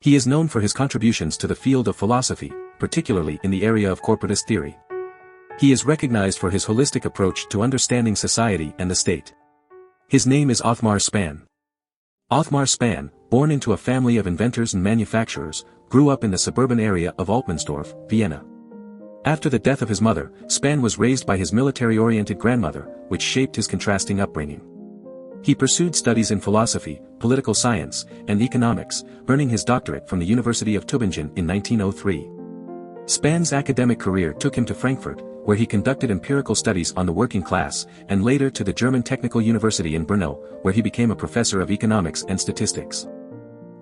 He is known for his contributions to the field of philosophy, particularly in the area of corporatist theory. He is recognized for his holistic approach to understanding society and the state. His name is Othmar Spann. Othmar Spann, born into a family of inventors and manufacturers, grew up in the suburban area of Altmannsdorf, Vienna. After the death of his mother, Spann was raised by his military-oriented grandmother, which shaped his contrasting upbringing. He pursued studies in philosophy, political science, and economics, earning his doctorate from the University of Tübingen in 1903. Spann's academic career took him to Frankfurt, where he conducted empirical studies on the working class, and later to the German Technical University in Brno, where he became a professor of economics and statistics.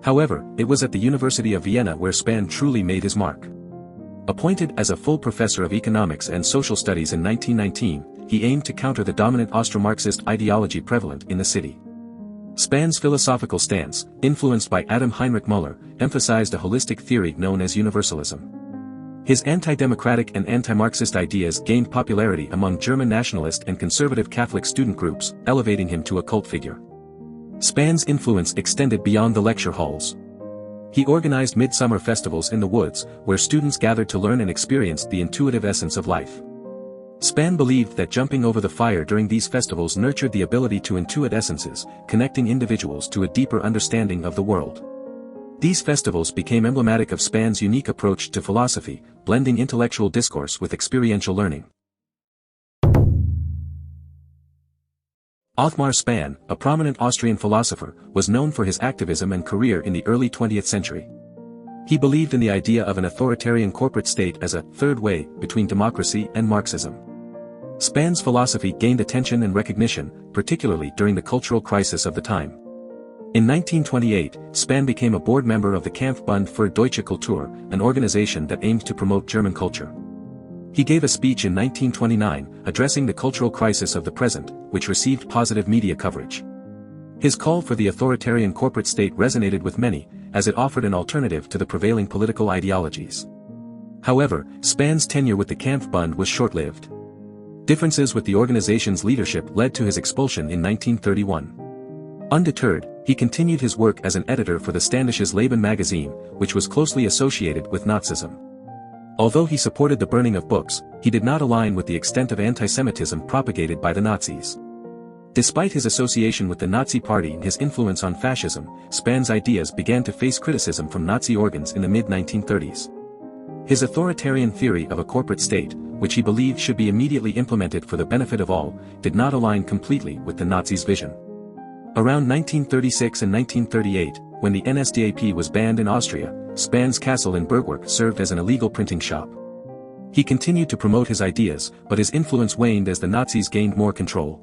However, it was at the University of Vienna where Spann truly made his mark. Appointed as a full professor of economics and social studies in 1919, he aimed to counter the dominant Austro-Marxist ideology prevalent in the city. Spann's philosophical stance, influenced by Adam Heinrich Müller, emphasized a holistic theory known as universalism. His anti-democratic and anti-Marxist ideas gained popularity among German nationalist and conservative Catholic student groups, elevating him to a cult figure. Spann's influence extended beyond the lecture halls. He organized midsummer festivals in the woods, where students gathered to learn and experience the intuitive essence of life. Spann believed that jumping over the fire during these festivals nurtured the ability to intuit essences, connecting individuals to a deeper understanding of the world. These festivals became emblematic of Spann's unique approach to philosophy, blending intellectual discourse with experiential learning. Othmar Spann, a prominent Austrian philosopher, was known for his activism and career in the early 20th century. He believed in the idea of an authoritarian corporate state as a third way between democracy and Marxism. Spann's philosophy gained attention and recognition, particularly during the cultural crisis of the time. In 1928, Spann became a board member of the Kampfbund für Deutsche Kultur, an organization that aimed to promote German culture. He gave a speech in 1929, addressing the cultural crisis of the present, which received positive media coverage. His call for the authoritarian corporate state resonated with many, as it offered an alternative to the prevailing political ideologies. However, Spann's tenure with the Kampfbund was short-lived. Differences with the organization's leadership led to his expulsion in 1931. Undeterred, he continued his work as an editor for the Ständisches Leben magazine, which was closely associated with Nazism. Although he supported the burning of books, he did not align with the extent of anti-Semitism propagated by the Nazis. Despite his association with the Nazi Party and his influence on fascism, Spann's ideas began to face criticism from Nazi organs in the mid-1930s. His authoritarian theory of a corporate state, which he believed should be immediately implemented for the benefit of all, did not align completely with the Nazis' vision. Around 1936 and 1938, when the NSDAP was banned in Austria, Spann's castle in Bergwerk served as an illegal printing shop. He continued to promote his ideas, but his influence waned as the Nazis gained more control.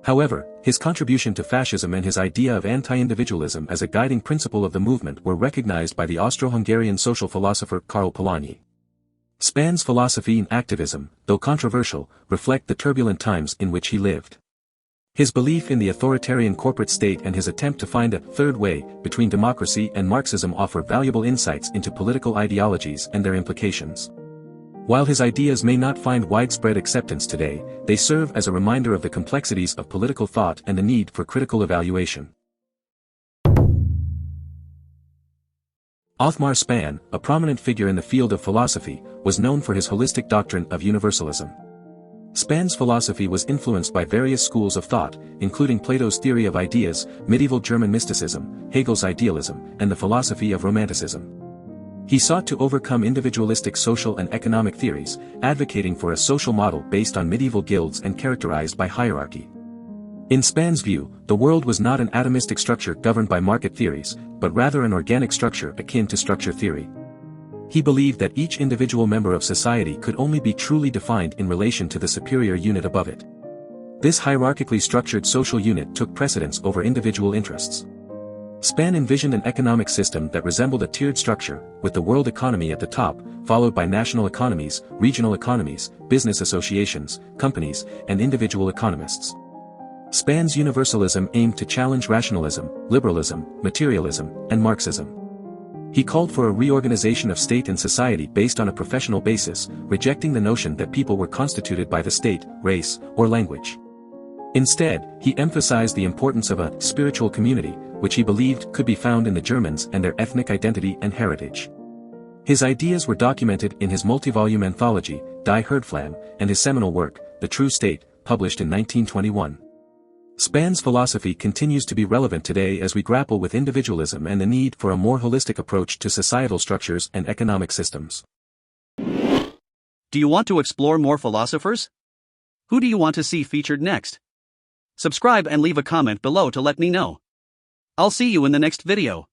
However, his contribution to fascism and his idea of anti-individualism as a guiding principle of the movement were recognized by the Austro-Hungarian social philosopher Karl Polanyi. Spann's philosophy and activism, though controversial, reflect the turbulent times in which he lived. His belief in the authoritarian corporate state and his attempt to find a third way between democracy and Marxism offer valuable insights into political ideologies and their implications. While his ideas may not find widespread acceptance today, they serve as a reminder of the complexities of political thought and the need for critical evaluation. Othmar Spann, a prominent figure in the field of philosophy, was known for his holistic doctrine of universalism. Spann's philosophy was influenced by various schools of thought, including Plato's theory of ideas, medieval German mysticism, Hegel's idealism, and the philosophy of Romanticism. He sought to overcome individualistic social and economic theories, advocating for a social model based on medieval guilds and characterized by hierarchy. In Spann's view, the world was not an atomistic structure governed by market theories, but rather an organic structure akin to structure theory. He believed that each individual member of society could only be truly defined in relation to the superior unit above it. This hierarchically structured social unit took precedence over individual interests. Spann envisioned an economic system that resembled a tiered structure, with the world economy at the top, followed by national economies, regional economies, business associations, companies, and individual economists. Spann's universalism aimed to challenge rationalism, liberalism, materialism, and Marxism. He called for a reorganization of state and society based on a professional basis, rejecting the notion that people were constituted by the state, race, or language. Instead, he emphasized the importance of a spiritual community, which he believed could be found in the Germans and their ethnic identity and heritage. His ideas were documented in his multi-volume anthology, Die Herdflamme, and his seminal work, The True State, published in 1921. Spann's philosophy continues to be relevant today as we grapple with individualism and the need for a more holistic approach to societal structures and economic systems. Do you want to explore more philosophers? Who do you want to see featured next? Subscribe and leave a comment below to let me know. I'll see you in the next video.